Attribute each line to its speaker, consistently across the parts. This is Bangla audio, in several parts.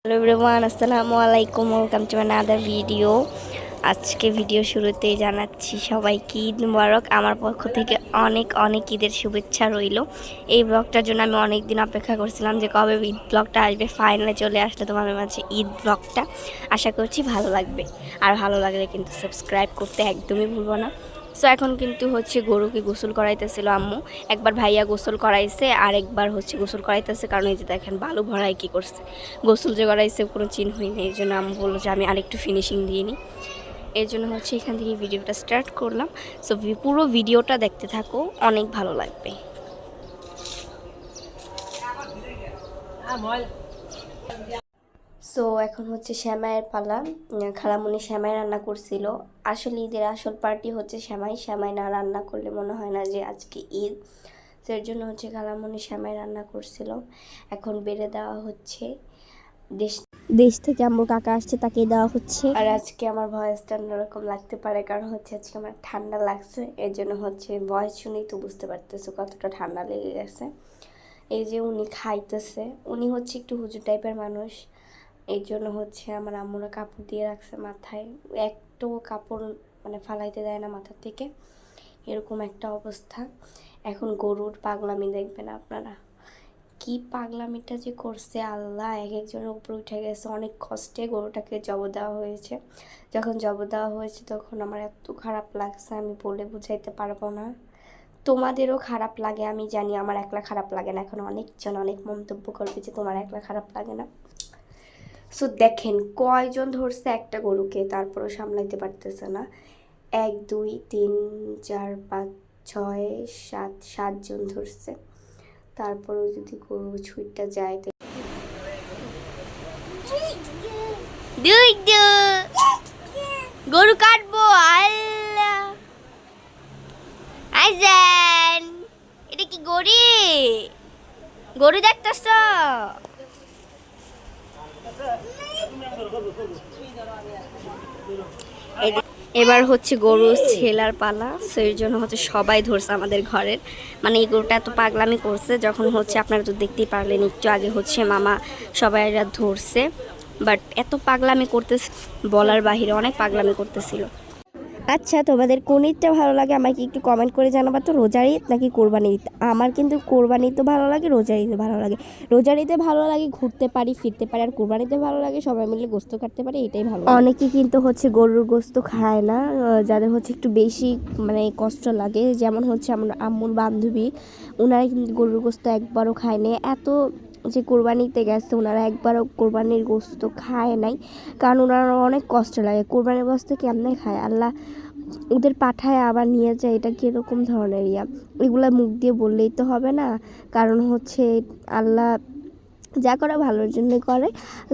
Speaker 1: হ্যালো এভরিওয়ান, আসসালামু আলাইকুম, ওয়েলকাম টু আনাদার ভিডিও। আজকে ভিডিও শুরুতেই জানাচ্ছি সবাইকে ঈদ মুবারক। আমার পক্ষ থেকে অনেক অনেক ঈদের শুভেচ্ছা রইল। এই ব্লগটার জন্য আমি অনেক দিন অপেক্ষা করছিলাম যে কবে ঈদ ব্লগটা আসবে। ফাইনালে চলে আসলে তোমাদের মাঝে ঈদ ব্লগটা। আশা করছি ভালো লাগবে, আর ভালো লাগলে কিন্তু সাবস্ক্রাইব করতে একদমই ভুলবো না। সো এখন কিন্তু হচ্ছে গরুকে গোসল করাইতেছিল আম্মু। একবার ভাইয়া গোসল করাইছে আর একবার হচ্ছে গোসল করাইতেছে, কারণ এই যে দেখেন বালু ভরাই কী করছে। গোসল যে করাইছে কোনো চিহ্ন হয়নি, এই জন্য আম্মু বললো যে আমি আরেকটু ফিনিশিং দিয়ে নিই। এর জন্য হচ্ছে এখান থেকে ভিডিওটা স্টার্ট করলাম। সো পুরো ভিডিওটা দেখতে থাকো, অনেক ভালো লাগবে। সো এখন হচ্ছে শ্যামাইয়ের পালা। খালামুনি শ্যামাই রান্না করছিল। আসলে ঈদের আসল পার্টি হচ্ছে শ্যামাই। শ্যামাই না রান্না করলে মনে হয় না যে আজকে ঈদ। তো এর জন্য হচ্ছে খালামুনি শ্যামাই রান্না করছিল। এখন বেড়ে দেওয়া হচ্ছে। দেশ থেকে আম্মুর কাকা আসছে, তাকে দেওয়া হচ্ছে। আর আজকে আমার ভয়েসটা অন্যরকম লাগতে পারে, কারণ হচ্ছে আজকে আমার ঠান্ডা লাগছে। এর জন্য হচ্ছে ভয়েস শুনেই তো বুঝতে পারতেছো কতটা ঠান্ডা লেগে গেছে। এই যে উনি খাইতেছে, উনি হচ্ছে একটু হুজুর টাইপের মানুষ। এই জন্য হচ্ছে আমার আম্মুরা কাপড় দিয়ে রাখছে মাথায়। একটু কাপড় মানে ফালাইতে দেয় না মাথার থেকে, এরকম একটা অবস্থা। এখন গরুর পাগলামি দেখবেন আপনারা, কি পাগলামিটা যে করছে আল্লাহ। এক একজনের উপরে উঠে গেছে। অনেক কষ্টে গরুটাকে জব দেওয়া হয়েছে। যখন জব দেওয়া হয়েছে তখন আমার এত খারাপ লাগছে, আমি বলে বুঝাইতে পারবো না। তোমাদেরও খারাপ লাগে আমি জানি, আমার একলা খারাপ লাগে না। এখন অনেকজন অনেক মন্তব্য করবে যে তোমার একলা খারাপ লাগে না। সো দেখেন কয়জন ধরছে একটা গরুকে, তারপরও সামলাইতে পারতেছে না। 1 2 3 4 5 6 7 7জন ধরছে। তারপরেও যদি গরু ছুটটা যায় তো গরু কাটবো। আল্লাহ আইজান, এটা কি গরু দেখতেছ? এবার হচ্ছে গরু ছেলার পালা। সেই জন্য হচ্ছে সবাই ধরছে আমাদের ঘরের। মানে এই গরুটা এত পাগলামি করছে, যখন হচ্ছে আপনারা তো দেখতেই পারলেন একটু আগে হচ্ছে মামা সবাইরা ধরছে। বাট এত পাগলামি করতেছে বলার বাহিরে, অনেক পাগলামি করতেছিল। আচ্ছা, তোমাদের কোন ঈদটা ভালো লাগে আমাকে একটু কমেন্ট করে জানাবা তো, রোজার ঈদ নাকি কোরবানির ঈদ? আমার কিন্তু কোরবানি ঈদও ভালো লাগে, রোজার ঈদও ভালো লাগে। রোজার ঈদে ভালো লাগে ঘুরতে পারি ফিরতে পারি, আর কোরবানিতে ভালো লাগে সবাই মিলে গোস্ত কাটতে পারি, এটাই ভালো। অনেকে কিন্তু হচ্ছে গরুর গোস্ত খায় না, যাদের হচ্ছে একটু বেশি মানে কষ্ট লাগে। যেমন হচ্ছে আমার আম্মুর বান্ধবী, ওনারা কিন্তু গরুর গোস্ত একবারও খায় না। এত যে কোরবানিতে গেছে ওনারা একবারও কোরবানির গোস্ত খায় নাই, কারণ ওনারা অনেক কষ্ট লাগে। কোরবানির গোস্ত কেমনে খায় আল্লাহ, ওদের পাঠায় আবার নিয়ে যায়, এটা কীরকম ধরনের এগুলা মুখ দিয়ে বললেই তো হবে না, কারণ হচ্ছে আল্লাহ যা করে ভালোর জন্য করে।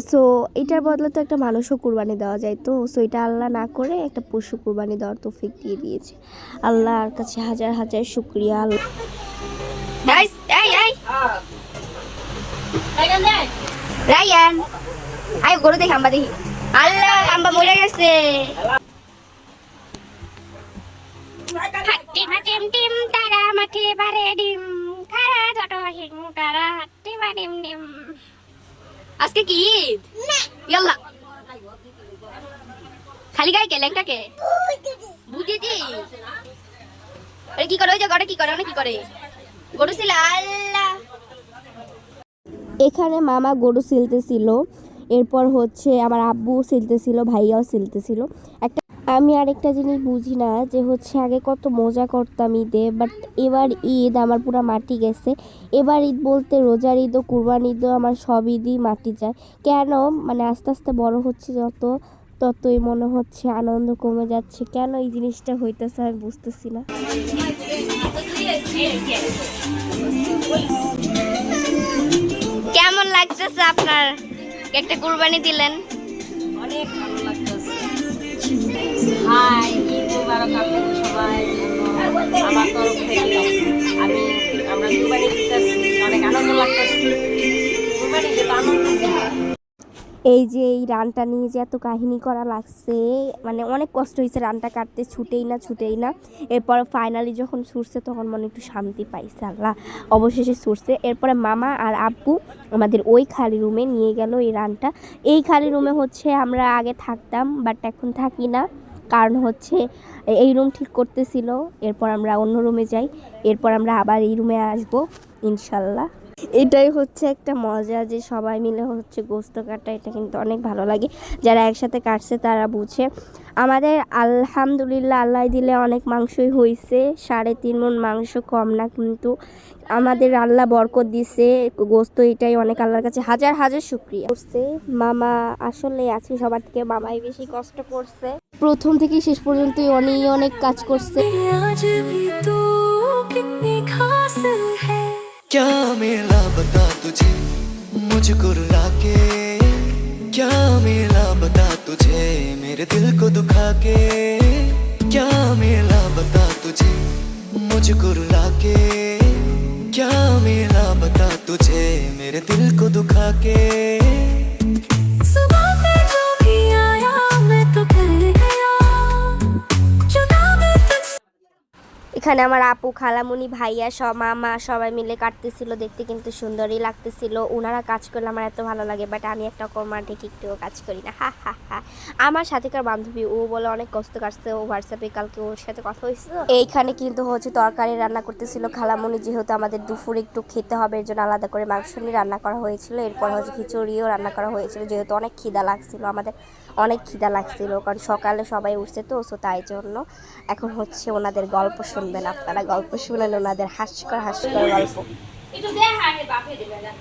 Speaker 1: সো এটার বদলে তো একটা মানুষও কুরবানি দেওয়া যায়, তো সো এটা আল্লাহ না করে একটা পশু কুরবানি দেওয়ার তৌফিক দিয়ে দিয়েছে। আল্লাহর কাছে হাজার হাজার শুকরিয়া। রায়ান আই গরু দেখি, আম্বা দেখি। আল্লাহ, আম্বা মরে গেছে। আজকে কি ঈদ? ইয়াল্লা খালি গায়ে কে লেংটা কে বুঝেছি। আরে কি করে ওই যে গড়ে কি করে অনেক কি করে গরু ছিল। আল্লাহ, এখানে মামা গরু সিলতেছিল, এরপর হচ্ছে আমার আব্বু সিলতেছিল, ভাইয়াও সিলতেছিল। একটা আমি আরেকটা জিনিস বুঝি না যে হচ্ছে আগে কত মজা করতাম ঈদে, বাট এবার ঈদ আমার পুরো মাটি গেছে। এবার ঈদ বলতে রোজার ঈদ ও কুরবানি ঈদও আমার সব ঈদই মাটি যায়। কেন মানে আস্তে আস্তে বড় হচ্ছে ততই মনে হচ্ছে আনন্দ কমে যাচ্ছে। কেন এই জিনিসটা হইতেছে আমি বুঝতেছি না। কেমন লাগতেছে আপনার, একটা কুরবানি দিলেন?
Speaker 2: অনেক ভালো লাগতেছে। হাই, ঈদ মুবারক আপনাদের সবাই। আমার তরফ থেকে আমরা কুরবানি দিতেছি, অনেক আনন্দ লাগতেছে। কুরবানি দিতে আনন্দ।
Speaker 1: এই যে এই রানটা নিয়ে যে এত কাহিনী করা লাগছে, মানে অনেক কষ্ট হয়েছে রানটা কাটতে, ছুটেই না। এরপর ফাইনালি যখন ছুটছে তখন মনে একটু শান্তি পাইছে, আল্লাহ অবশেষে ছুটছে। এরপরে মামা আর আব্বু আমাদের ওই খালি রুমে নিয়ে গেল এই রানটা। এই খালি রুমে হচ্ছে আমরা আগে থাকতাম, বাট এখন থাকি না, কারণ হচ্ছে এই রুম ঠিক করতেছিল। এরপর আমরা অন্য রুমে যাই, এরপর আমরা আবার এই রুমে আসবো ইনশাল্লাহ। এটাই হচ্ছে একটা মজা যে সবাই মিলে হচ্ছে গোস্ত কাটা, এটা কিন্তু অনেক ভালো লাগে। যারা একসাথে কাটছে তারা বুঝে। আমাদের আলহামদুলিল্লাহ আল্লাহ দিলে অনেক মাংসই হয়েছে, 3.5 মণ মাংস, কম না কিন্তু। আমাদের আল্লাহ বরকত দিছে গোস্ত, এটাই অনেক আল্লাহর কাছে হাজার হাজার শুকরিয়া করছে। মামা আসলে আছে সবার থেকে মামাই বেশি কষ্ট করছে, প্রথম থেকে শেষ পর্যন্তই অনেক কাজ করছে।
Speaker 3: क्या मिला बता तुझे मुझको रुला के, क्या मिला बता तुझे मेरे दिल को दुखा के, क्या मिला बता तुझे मुझको रुला के, क्या मिला बता तुझे मेरे दिल को दुखा के। सुबह पे जो भी आया मैं तो कह गया जुदा मैं तुझसे।
Speaker 1: এখানে আমার আপু, খালামুনি, ভাইয়া, সব মামা সবাই মিলে কাটতেছিল, দেখতে কিন্তু সুন্দরই লাগতেছিল। ওনারা কাজ করলে আমার এত ভালো লাগে, বাট আমি একটা কর্মা ঠিক একটুও কাজ করি না, হা হা হা। আমার সাথেকার বান্ধবী, ও বলে অনেক কষ্ট কাটছে, ও হোয়াটসঅ্যাপে কালকে ওর সাথে কথা হয়েছিল। এইখানে কিন্তু হচ্ছে তরকারি রান্না করতেছিল খালামুনি, যেহেতু আমাদের দুপুরে একটু খেতে হবে এর জন্য আলাদা করে মাংস নিয়ে রান্না করা হয়েছিল। এরপর হচ্ছে খিচুড়িও রান্না করা হয়েছিল, যেহেতু অনেক খিদা লাগছিল, আমাদের অনেক খিদা লাগছিল, কারণ সকালে সবাই উঠছে তো, সো তাই জন্য। এখন হচ্ছে ওনাদের গল্প শুনবেন আপনারা, গল্প শুনেন ওনাদের হাস্যকর গল্প।
Speaker 2: একটু দেখা আগে বাপে দেবে না,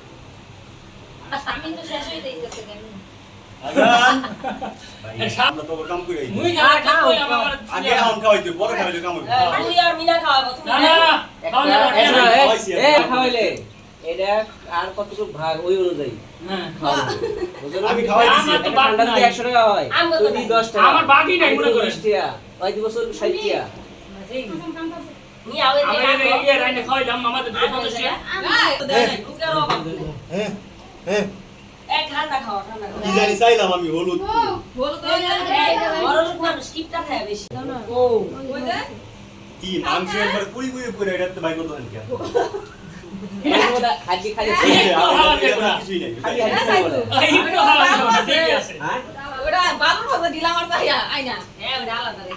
Speaker 2: আমি তো শেষ হয়ে যাইতেছে কেন
Speaker 4: আমরা তো কাম করি
Speaker 5: মুই খাওয়া খাও
Speaker 4: আগে এখন খাওয়াইতে পরে খাওয়াইতে কাম হবে
Speaker 2: তুই আর মিনা খাওয়াবো তুমি
Speaker 5: এ খাওয়াইলে এটা আর কতটুকু ভাগ ওই অনুযায়ী হ্যাঁ
Speaker 4: আমি খাওয়াই দিছি
Speaker 5: ঠান্ডা দিলে 100 টাকা হয় তুই 10 টাকা
Speaker 6: আমার বাকি নাই মনে করে
Speaker 5: 20 টাকা ওই বছর 60 টাকা
Speaker 2: নি আওয়ে দে
Speaker 6: আমাদের এই রাইনে খাওয়াইলাম আমাদের দোকানে এসে
Speaker 2: এক ঠান্ডা খাওয়া ঠান্ডা
Speaker 4: কি জানি চাইলাম আমি হলুদ
Speaker 2: বড় লোক মানুষ কিপটা খায় বেশি ও
Speaker 4: কি মাংস একবার পুরি পুরি করে এটাতে বাই করতে দেন কেন
Speaker 5: হাজি খালি
Speaker 4: কিছুই নাই
Speaker 5: খালি হাজি বলে
Speaker 6: এই তো খাওয়া ঠিক আছে
Speaker 5: হ্যাঁ
Speaker 7: ওটা বালুর কথা দিলাম আর তাই আইনা
Speaker 2: হ্যাঁ ওটা আলাদা রে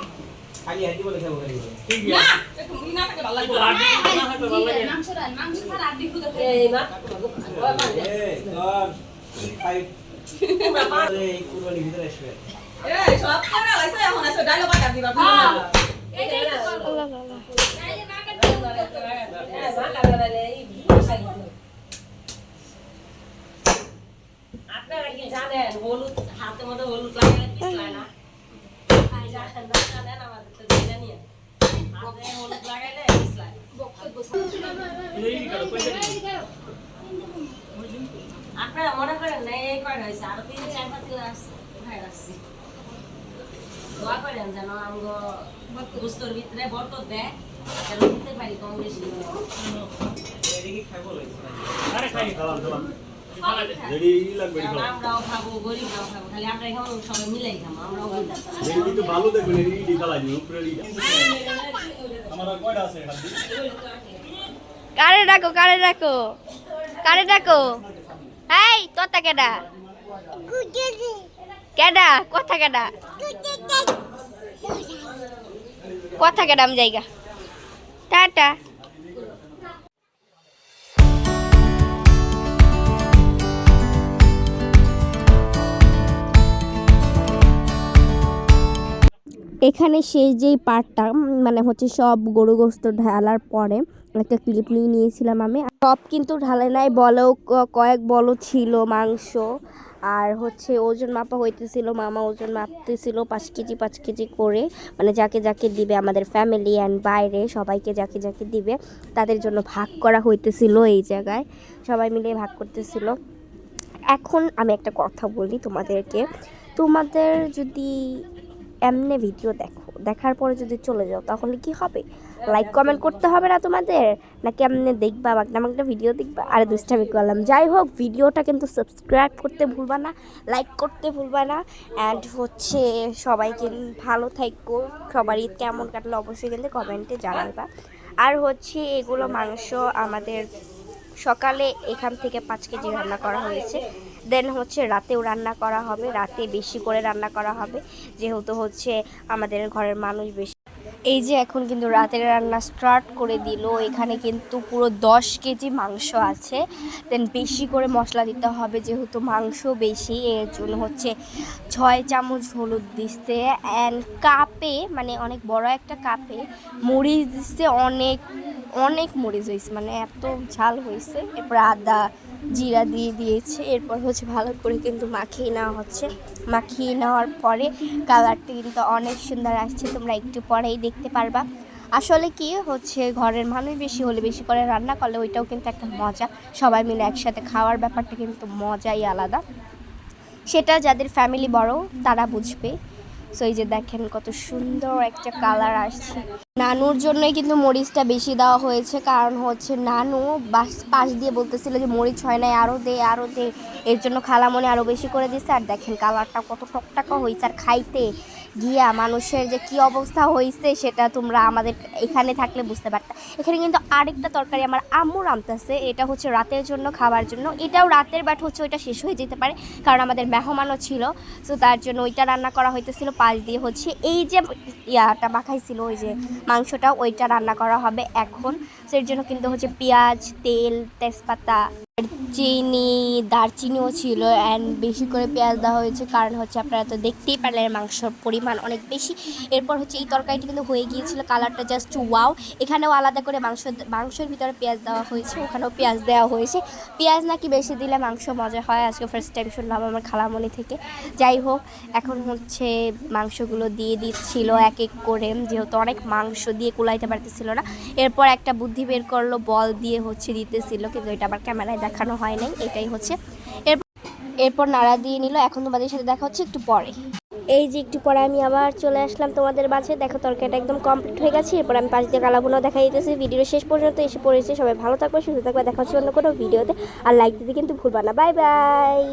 Speaker 5: খালি হাজি বলে খাবো খালি
Speaker 6: ঠিক
Speaker 7: না
Speaker 6: আছে
Speaker 7: একটু মুই না থাকে ভালো
Speaker 6: তো
Speaker 7: লাগবে
Speaker 6: আড্ডি না হয়তো ভালো লাগে
Speaker 7: মাংস ছাড়া আড্ডি খুদা
Speaker 2: এই মা
Speaker 5: এই ধর খাই এই কুরবানি ভিতরে আসবে
Speaker 7: এই সব করে লাইছে এখন আছে ডায়লগ বাটা দিবা
Speaker 2: এইটাই আল্লাহ আল্লাহ এই বাকা হ্যাঁ বাকা বলে এই ভাষা কিন্তু আপনারা কি জানেন হলুদ হাতের মধ্যে হলুদ লাগালে পিছলায় না খাই জানেন না জানেন আমাদের তো জানি না হাতে হলুদ লাগালে পিছলায়
Speaker 6: এই করো কইতে
Speaker 2: আপনারা মনে করেন না এই কয়টা হয়েছে আরো 3-4 কিলো আসছে ভাই রাখছি দোয়া করেন যেন আমগো গুস্তর ভিতরে বরকত দেয় যেন দিতে পারি কম বেশি
Speaker 5: এদিকে খাবো লইছে
Speaker 6: আরে খাই
Speaker 4: খাওয়ান খাওয়ান
Speaker 2: সবাই খায়।
Speaker 4: রেডি লাগবে
Speaker 2: কারণ
Speaker 4: খাওয়া
Speaker 2: আমরাও খাবো গরিবরাও খাবো খালি আমরা এখানে সবাই মিলেই খাবো আমরাও খাবো
Speaker 4: রেডি তো ভালো দেখবেন রেডি খালাই দিন উপরে রেডি আমার আর কয়টা আছে হাত
Speaker 1: কারে ডাকো কারে ডাকো কারে ডাকো, এই কথা কেডা কেডা কথা কেডা কথা কেডা আমি জায়গা টাটা। এখানে শেষ যেই পার্টটা মানে হচ্ছে সব গরু গোস্ত ঢালার পরে একটা ক্লিপ নিয়েছিলাম আমি, সব কিন্তু ঢালে নাই, বলেও কয়েক বলো ছিল মাংস। আর হচ্ছে ওজন মাপা হইতেছিল, মামা ওজন মাপতেছিল 5 কেজি করে, মানে যাকে যাকে দিবে আমাদের ফ্যামিলি অ্যান্ড বাইরে সবাইকে যাকে যাকে দিবে তাদের জন্য ভাগ করা হইতেছিল, এই জায়গায় সবাই মিলে ভাগ করতেছিল। এখন আমি একটা কথা বলি তোমাদেরকে, তোমাদের যদি এমনি ভিডিও দেখার পরে যদি চলে যাও তাহলে কি হবে? লাইক কমেন্ট করতে হবে না তোমাদের, নাকি আপনি দেখবা একটা ভিডিও দেখবা? আর দুষ্টামি করলাম। যাই হোক, ভিডিওটা কিন্তু সাবস্ক্রাইব করতে ভুলবা না, লাইক করতে ভুলবা না। অ্যান্ড হচ্ছে সবাইকে ভালো থাকো, সবার ঈদ কেমন কাটলো অবশ্যই কিন্তু কমেন্টে জানাইবা। আর হচ্ছে এগুলো মাংস আমাদের সকালে এখান থেকে 5 কেজি রান্না করা হয়েছে, দেন হচ্ছে রাতেও রান্না করা হবে, রাতে বেশি করে রান্না করা হবে যেহেতু হচ্ছে আমাদের ঘরের মানুষ বেশি। এই যে এখন কিন্তু রাতের রান্না স্টার্ট করে দিল। এখানে কিন্তু পুরো 10 কেজি মাংস আছে, দেন বেশি করে মশলা দিতে হবে যেহেতু মাংস বেশি, এর জন্য হচ্ছে 6 চামচ হলুদ দিচ্ছে। অ্যান্ড কাপে, মানে অনেক বড় একটা কাপে মরিচ দিচ্ছে, অনেক অনেক মরিচ হয়েছে, মানে এত ঝাল হয়েছে। এরপর আদা জিরা দিয়ে দিয়েছে, এরপর হচ্ছে ভালো করে কিন্তু মাখিয়ে নেওয়া হচ্ছে। মাখিয়ে নেওয়ার পরে কালারটা কিন্তু অনেক সুন্দর আসছে, তোমরা একটু পরেই দেখতে পারবা। আসলে কি হচ্ছে, ঘরের মানুষ বেশি হলে বেশি করে রান্না করলে ওইটাও কিন্তু একটা মজা, সবাই মিলে একসাথে খাওয়ার ব্যাপারটা কিন্তু মজাই আলাদা। সেটা যাদের ফ্যামিলি বড় তারা বুঝবে। সো এই যে দেখেন কত সুন্দর একটা কালার আসছে। নানুর জন্যই কিন্তু মরিচটা বেশি দেওয়া হয়েছে, কারণ হচ্ছে নানু পাশ দিয়ে বলতেছিল যে মরিচ হয় নাই, আরও দে আরও দে, এর জন্য খালামণি আরও বেশি করে দিচ্ছে। আর দেখেন কালারটা কত টকটকা হয়েছে, আর খাইতে গিয়া মানুষের যে কি অবস্থা হয়েছে সেটা তোমরা আমাদের এখানে থাকলে বুঝতে পারতা। এখানে কিন্তু আরেকটা তরকারি আমার আম্মু রাঁধতেছে, এটা হচ্ছে রাতের জন্য খাবার জন্য, এটাও রাতের, বাট হচ্ছে ওইটা শেষ হয়ে যেতে পারে কারণ আমাদের মেহমানও ছিল। সো তার জন্য ওইটা রান্না করা হইতেছিল। পাশ দিয়ে হচ্ছে এই যে ইয়াটা মাখাইছিল ওই যে মাংসটা, ওইটা রান্না করা হবে এখন। সেই জন্য কিন্তু হচ্ছে পেঁয়াজ, তেল, তেজপাতা, চিনি, দারচিনিও ছিল, অ্যান্ড বেশি করে পেঁয়াজ দেওয়া হয়েছে কারণ হচ্ছে আপনারা তো দেখতেই পারলেন মাংসর পরিমাণ অনেক বেশি। এরপর হচ্ছে এই তরকারিটি কিন্তু হয়ে গিয়েছিল, কালারটা জাস্ট ওয়াও। এখানেও আলাদা করে মাংসের ভিতরে পেঁয়াজ দেওয়া হয়েছে, ওখানেও পেঁয়াজ দেওয়া হয়েছে। পেঁয়াজ নাকি বেশি দিলে মাংস মজা হয়, আজকে ফার্স্ট টাইম শুনলাম আমার খালামণি থেকে। যাই হোক, এখন হচ্ছে মাংসগুলো দিয়ে দিচ্ছিল এক এক করে, যেহেতু অনেক মাংস দিয়ে কুলাইতে পারতেছিল না। এরপর একটা বুদ্ধি বের করলো, বল দিয়ে হচ্ছে দিতেছিল, কিন্তু এটা আবার ক্যামেরায় দেখানো হয় নাই, এটাই হচ্ছে। এরপর নাড়া দিয়ে নিল। এখন তোমাদের সাথে দেখা হচ্ছে একটু পরে। এই যে একটু পরে আমি আবার চলে আসলাম তোমাদের মাঝে। দেখো তরকারিটা একদম কমপ্লিট হয়ে গেছে। এরপর আমি পাশ দিয়ে কালাভুনাও দেখা দিতেছি। ভিডিওর শেষ পর্যন্ত এসে পড়েছে। সবাই ভালো থাকবে, সুস্থ থাকবে। দেখা হচ্ছে অন্য কোনো ভিডিওতে। আর লাইক দিতে কিন্তু ভুলবা না। Bye bye.